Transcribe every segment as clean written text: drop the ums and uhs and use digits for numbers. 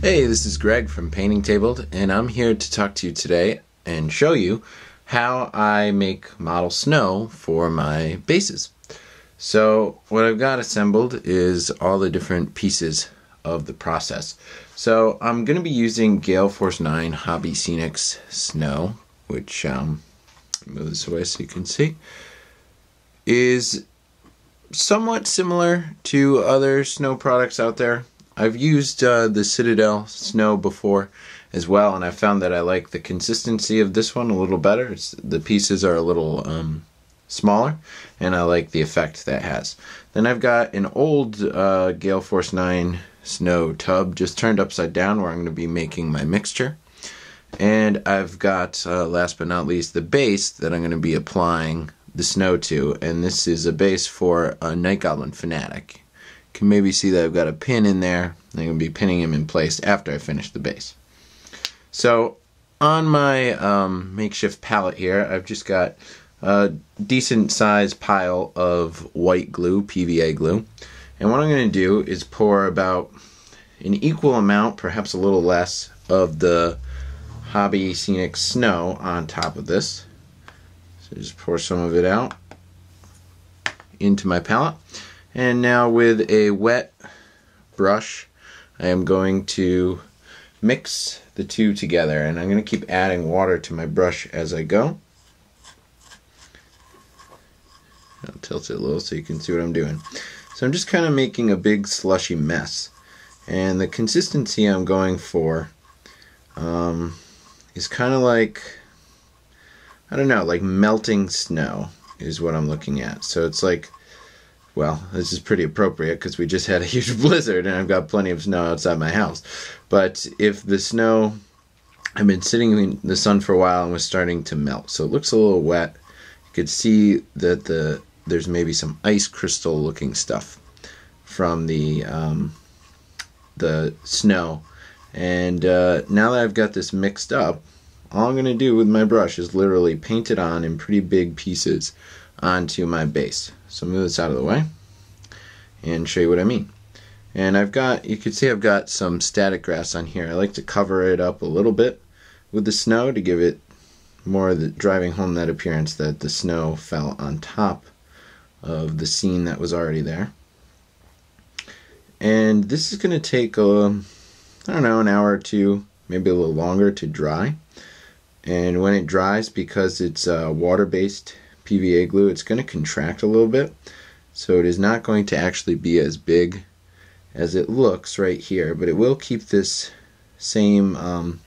Hey, this is Greg from Painting Tabled, and I'm here to talk to you today and show you how I make model snow for my bases. So what I've got assembled is all the different pieces of the process. So I'm going to be using Gale Force 9 Hobby Scenics Snow, which, move this away so you can see, is somewhat similar to other snow products out there. I've used the Citadel Snow before as well, and I found that I like the consistency of this one a little better. The pieces are a little smaller, and I like the effect that has. Then I've got an old Gale Force 9 Snow tub just turned upside down where I'm going to be making my mixture. And I've got, last but not least, the base that I'm going to be applying the snow to, and this is a base for a Night Goblin Fanatic. You can maybe see that I've got a pin in there. I'm going to be pinning him in place after I finish the base. So on my makeshift palette here, I've just got a decent sized pile of white glue, PVA glue. And what I'm going to do is pour about an equal amount, perhaps a little less, of the Hobby Scenic Snow on top of this. So just pour some of it out into my palette. And now with a wet brush, I am going to mix the two together, and I'm going to keep adding water to my brush as I go. I'll tilt it a little so you can see what I'm doing. So I'm just kind of making a big slushy mess, and the consistency I'm going for is kind of like, I don't know, like melting snow is what I'm looking at. So it's like, well, this is pretty appropriate because we just had a huge blizzard and I've got plenty of snow outside my house. But if the snow had been sitting in the sun for a while and was starting to melt, so it looks a little wet, you could see that there's maybe some ice crystal looking stuff from the snow. And now that I've got this mixed up, all I'm going to do with my brush is literally paint it on in pretty big pieces onto my base. So move this out of the way and show you what I mean. And I've got, you can see I've got some static grass on here. I like to cover it up a little bit with the snow to give it more of the, driving home that appearance that the snow fell on top of the scene that was already there. And this is going to take I don't know, an hour or two, maybe a little longer to dry. And when it dries, because it's water-based PVA glue, it's going to contract a little bit, so it is not going to actually be as big as it looks right here, but it will keep this same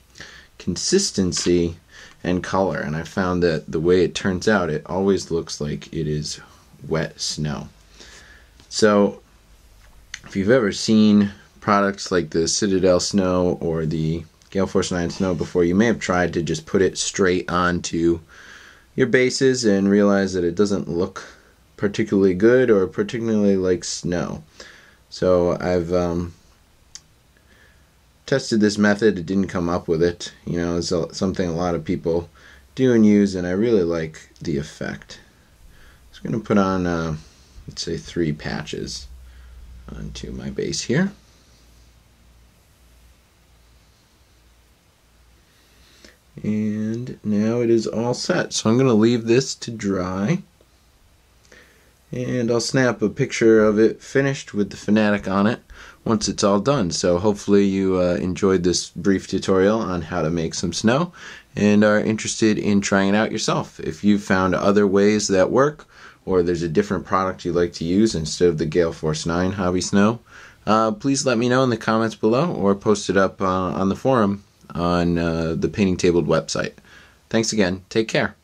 consistency and color. And I found that the way it turns out, it always looks like it is wet snow. So if you've ever seen products like the Citadel Snow or the Gale Force 9 Snow before, you may have tried to just put it straight onto your bases and realize that it doesn't look particularly good or particularly like snow. So I've tested this method. It didn't come up with it. You know, it's something a lot of people do and use, and I really like the effect. I'm just going to put on, let's say, 3 patches onto my base here. And now it is all set. So I'm going to leave this to dry. And I'll snap a picture of it finished with the Fanatic on it once it's all done. So hopefully you enjoyed this brief tutorial on how to make some snow and are interested in trying it out yourself. If you've found other ways that work, or there's a different product you'd like to use instead of the Gale Force 9 Hobby Snow, please let me know in the comments below or post it up on the forum on the Painting Tabled website. Thanks again. Take care.